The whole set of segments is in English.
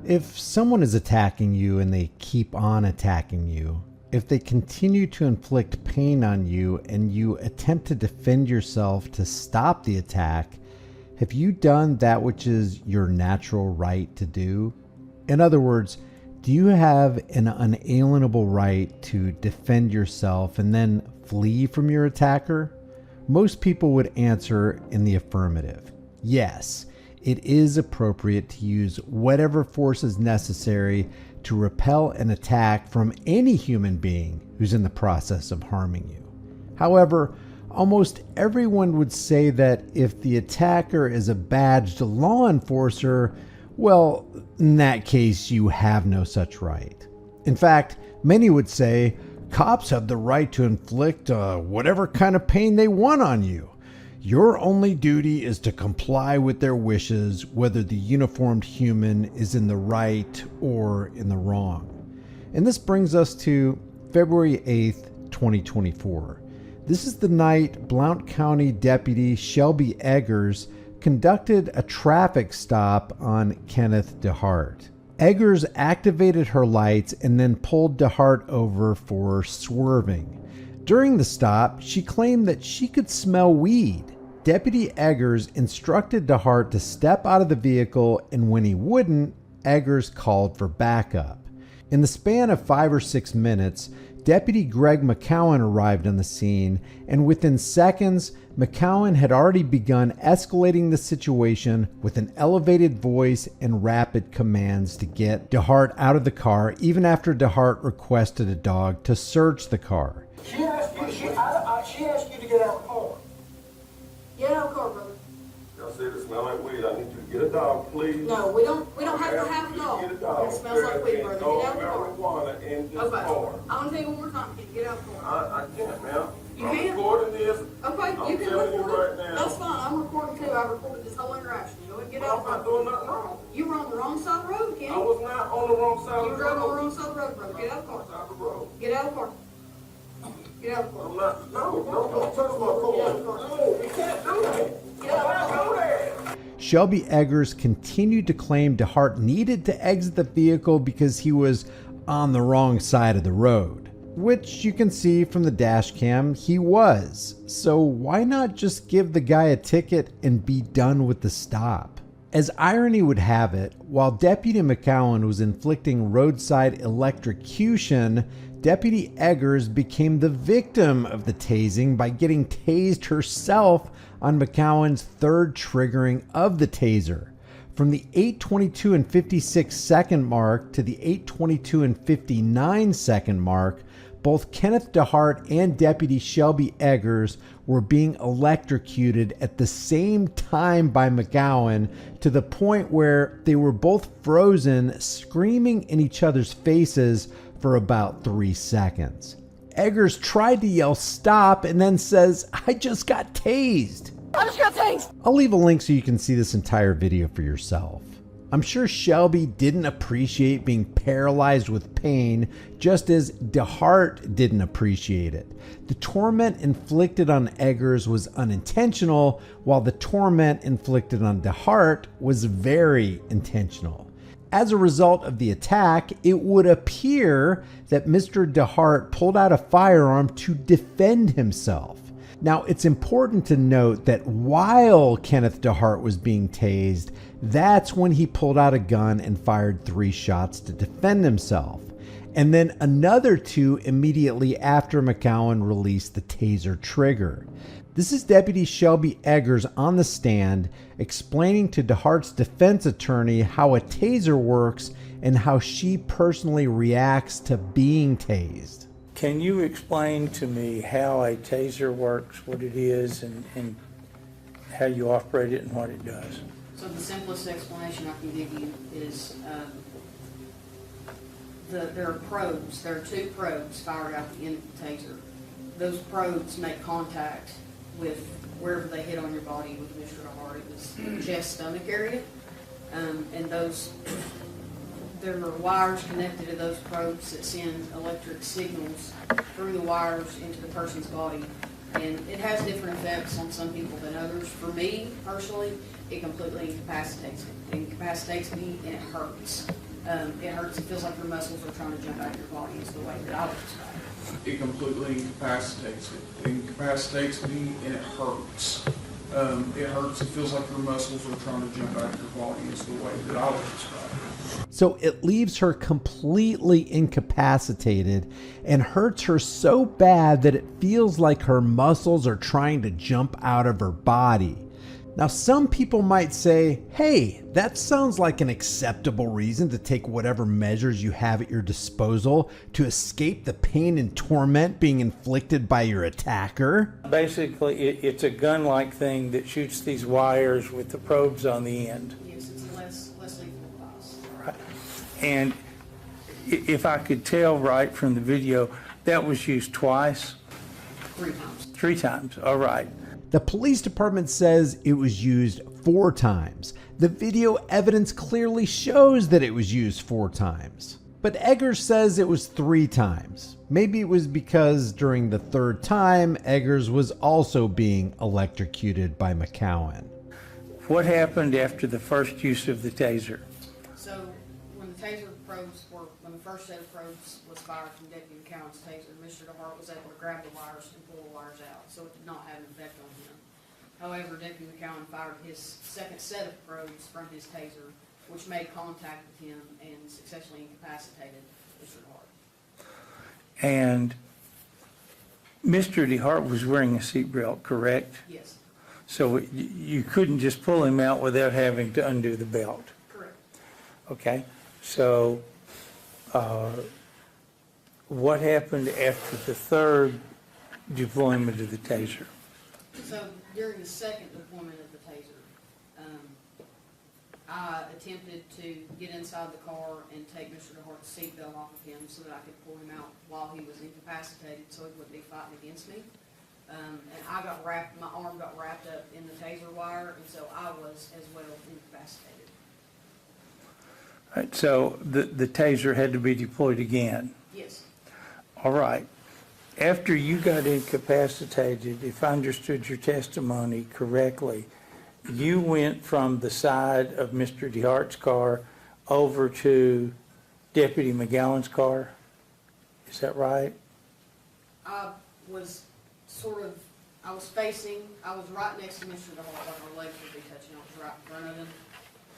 If someone is attacking you and they keep on attacking you, if they continue to inflict pain on you and you attempt to defend yourself to stop the attack, have you done that which is your natural right to do? In other words, do you have an unalienable right to defend yourself and then flee from your attacker? Most people would answer in the affirmative. Yes, it is appropriate to use whatever force is necessary to repel an attack from any human being who's in the process of harming you. However, almost everyone would say that if the attacker is a badged law enforcer, well, in that case, you have no such right. In fact, many would say cops have the right to inflict whatever kind of pain they want on you. Your only duty is to comply with their wishes, whether the uniformed human is in the right or in the wrong. And this brings us to February 8th, 2024. This is the night Blount County Deputy Shelby Eggers conducted a traffic stop on Kenneth DeHart. Eggers activated her lights and then pulled DeHart over for swerving. During the stop, she claimed that she could smell weed. Deputy Eggers instructed DeHart to step out of the vehicle, and when he wouldn't, Eggers called for backup. In the span of 5 or 6 minutes, Deputy Greg McCowan arrived on the scene, and within seconds, McCowan had already begun escalating the situation with an elevated voice and rapid commands to get DeHart out of the car, even after DeHart requested a dog to search the car. She asked you to get out of the car. Get out of the car, brother. Y'all said it smell like weed. I need you to get a dog, please. No, we don't have to have a dog. Get a dog. It smells like weed, brother. Get out of the car. Marijuana in this Okay. car. I'm gonna tell you one more time. Get out of the car. I can't, ma'am. You I'm can't? recording this. Okay, I'm you can telling you record right it. now. That's fine. I'm recording too. I recorded this whole interaction. Go ahead, get But out I'm of the not car. doing nothing wrong. You were on the wrong side of the road, I Kenny. was not on the wrong side You of the drove on the road. wrong side of the road, brother. Get out of the car. Side of the road. Get out of the car. Get out of the car. I'm not. No, don't touch my car. No, you can't do that. Get out of the car. Do that. Shelby Eggers continued to claim DeHart needed to exit the vehicle because he was on the wrong side of the road, which you can see from the dash cam he was. So why not just give the guy a ticket and be done with the stop? As irony would have it, while Deputy McCowan was inflicting roadside electrocution, Deputy Eggers became the victim of the tasing by getting tased herself on McCowan's third triggering of the taser. From the 8:22 and 56 second mark to the 8:22 and 59 second mark, both Kenneth DeHart and Deputy Shelby Eggers were being electrocuted at the same time by McCowan, to the point where they were both frozen, screaming in each other's faces for about 3 seconds. Eggers tried to yell stop and then says, "I just got tased." I just got tased. I'll leave a link so you can see this entire video for yourself. I'm sure Shelby didn't appreciate being paralyzed with pain, just as DeHart didn't appreciate it. The torment inflicted on Eggers was unintentional, while the torment inflicted on DeHart was very intentional. As a result of the attack, it would appear that Mr. DeHart pulled out a firearm to defend himself. Now, it's important to note that while Kenneth DeHart was being tased, that's when he pulled out a gun and fired 3 shots to defend himself. And then another 2 immediately after McCowan released the taser trigger. This is Deputy Shelby Eggers on the stand explaining to DeHart's defense attorney how a taser works and how she personally reacts to being tased. Can you explain to me how a taser works, what it is, and how you operate it and what it does? So the simplest explanation I can give you is there are probes. There are 2 probes fired out the end of the taser. Those probes make contact with wherever they hit on your body with Mr. DeHart. It was chest, stomach area, and there are wires connected to those probes that send electric signals through the wires into the person's body. And it has different effects on some people than others. For me, personally, it completely incapacitates me. It incapacitates me and it hurts. It hurts, it feels like your muscles are trying to jump out of your body is the way that I would describe it. It completely incapacitates me. It incapacitates me and it hurts. It hurts, it feels like your muscles are trying to jump out of your body is the way that I would describe it. So it leaves her completely incapacitated and hurts her so bad that it feels like her muscles are trying to jump out of her body. Now, some people might say, hey, that sounds like an acceptable reason to take whatever measures you have at your disposal to escape the pain and torment being inflicted by your attacker. Basically, it's a gun-like thing that shoots these wires with the probes on the end. Yes, it's a less lethal device. Right. And if I could tell right from the video, that was used twice? 3 times. 3 times, all right. The police department says it was used 4 times. The video evidence clearly shows that it was used 4 times. But Eggers says it was 3 times. Maybe it was because during the 3rd time, Eggers was also being electrocuted by McCowan. What happened after the first use of the taser? So when the taser probes were, when the first set of probes was fired from Deputy McCowan's taser, Mr. DeHart was able to grab the wires and pull the wires out, so it did not have an effect on him. However, Deputy McCowan fired his second set of probes from his taser, which made contact with him and successfully incapacitated Mr. DeHart. And Mr. DeHart was wearing a seatbelt, correct? Yes, So you couldn't just pull him out without having to undo the belt, correct. okay? So what happened after the 3rd deployment of the taser? So during the second deployment of the taser, I attempted to get inside the car and take Mr. DeHart's seatbelt off of him so that I could pull him out while he was incapacitated so he wouldn't be fighting against me. And I got wrapped, my arm got wrapped up in the taser wire, and so I was as well incapacitated. All right, so the taser had to be deployed again. Yes, All right. After you got incapacitated, if I understood your testimony correctly, you went from the side of Mr. DeHart's car over to Deputy McGowan's car? Is that right? I was I was right next to Mr. DeHart, like our legs would be touching, I was right in front of him.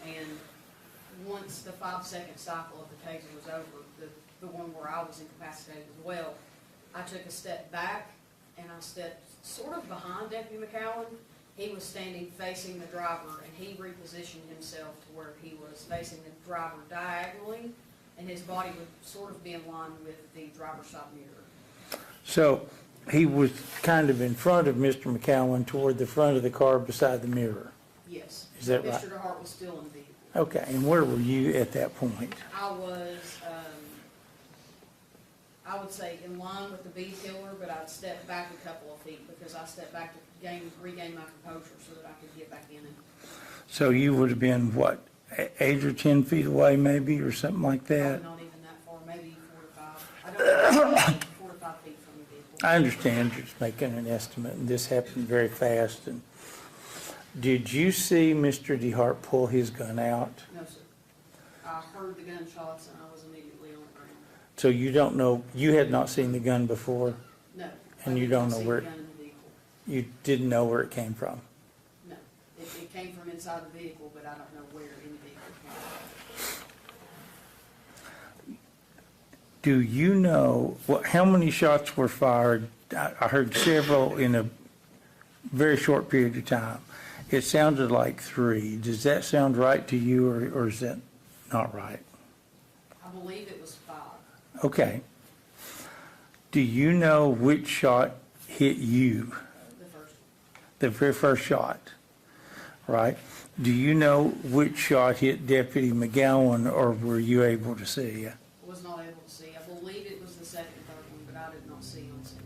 And once the 5-second cycle of the taser was over, the one where I was incapacitated as well, I took a step back and I stepped sort of behind Deputy McCowan. He was standing facing the driver and he repositioned himself to where he was facing the driver diagonally and his body would sort of be in line with the driver's side mirror. So he was kind of in front of Mr. McCowan toward the front of the car beside the mirror. Yes. Is that right? Mr. DeHart was still in the vehicle. Okay, and where were you at that point? I was, I would say in line with the B pillar, but I'd step back a couple of feet because I stepped back to regain my composure so that I could get back in it. So you would have been, what, 8 or 10 feet away maybe, or something like that? Probably not even that far, maybe 4 to 5. I don't know, 4 to 5 feet from the vehicle. I understand you're just making an estimate, and this happened very fast. And did you see Mr. DeHart pull his gun out? No, sir. I heard the gunshots and I was immediately on the ground. So you don't know, you had not seen the gun before? No. And I you did don't not know see where- the gun in the vehicle. You didn't know where it came from? No. It came from inside the vehicle, but I don't know where in the vehicle it came from. Do you know how many shots were fired? I heard several in a very short period of time. It sounded like 3. Does that sound right to you, or is that not right? I believe it was 5. Okay. Do you know which shot hit you? The first one. The very first shot, right? Do you know which shot hit Deputy McGowan, or were you able to see? Was not able to see. I believe it was the second and third one, but I did not see on scene.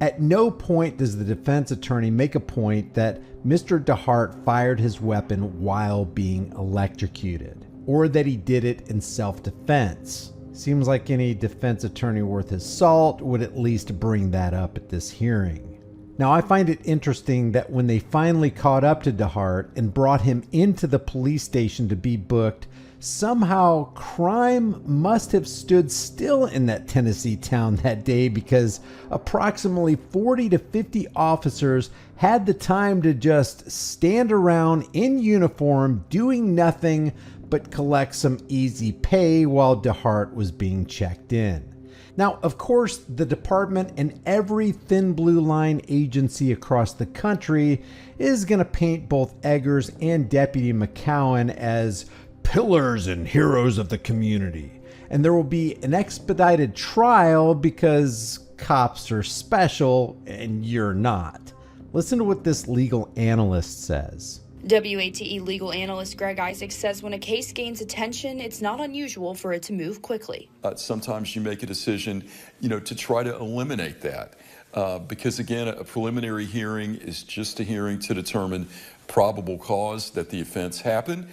At no point does the defense attorney make a point that Mr. DeHart fired his weapon while being electrocuted, or that he did it in self-defense. Seems like any defense attorney worth his salt would at least bring that up at this hearing. Now, I find it interesting that when they finally caught up to DeHart and brought him into the police station to be booked, Somehow, crime must have stood still in that Tennessee town that day because approximately 40 to 50 officers had the time to just stand around in uniform doing nothing but collect some easy pay while DeHart was being checked in. Now, of course, the department and every thin blue line agency across the country is going to paint both Eggers and Deputy McCowan as pillars and heroes of the community. And there will be an expedited trial because cops are special and you're not. Listen to what this legal analyst says. WATE legal analyst Greg Isaacs says when a case gains attention, it's not unusual for it to move quickly. Sometimes you make a decision, to try to eliminate that. Because again, a preliminary hearing is just a hearing to determine probable cause that the offense happened.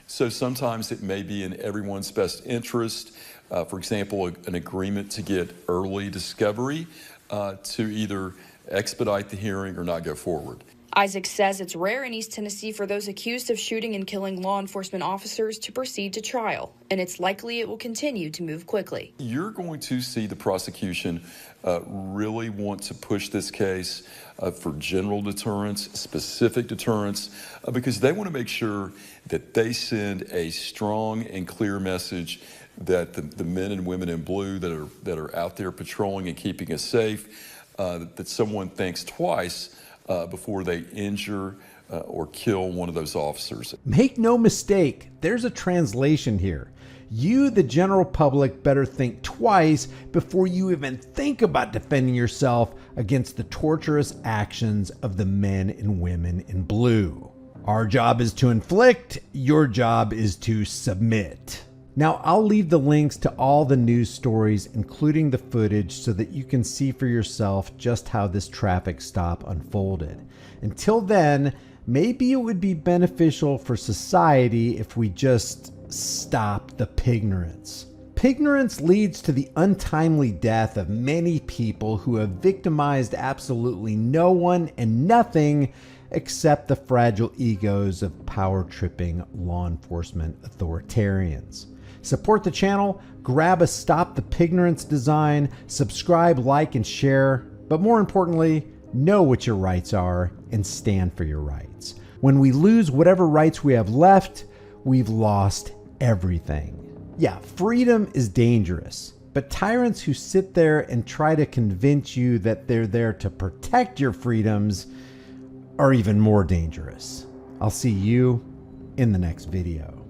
So sometimes it may be in everyone's best interest, for example, an agreement to get early discovery to either expedite the hearing or not go forward. Isaac says it's rare in East Tennessee for those accused of shooting and killing law enforcement officers to proceed to trial, and it's likely it will continue to move quickly. You're going to see the prosecution really want to push this case for general deterrence, specific deterrence, because they want to make sure that they send a strong and clear message that the men and women in blue that are out there patrolling and keeping us safe, that someone thinks twice before they injure or kill one of those officers. Make no mistake, there's a translation here. You, the general public, better think twice before you even think about defending yourself against the torturous actions of the men and women in blue. Our job is to inflict, your job is to submit. Now, I'll leave the links to all the news stories, including the footage, so that you can see for yourself just how this traffic stop unfolded. Until then, maybe it would be beneficial for society if we just stop the pignorance. Pignorance leads to the untimely death of many people who have victimized absolutely no one and nothing except the fragile egos of power-tripping law enforcement authoritarians. Support the channel, grab a Stop the Pignorance design, subscribe, like, and share, but more importantly, know what your rights are and stand for your rights. When we lose whatever rights we have left, we've lost everything. Yeah, freedom is dangerous, but tyrants who sit there and try to convince you that they're there to protect your freedoms are even more dangerous. I'll see you in the next video.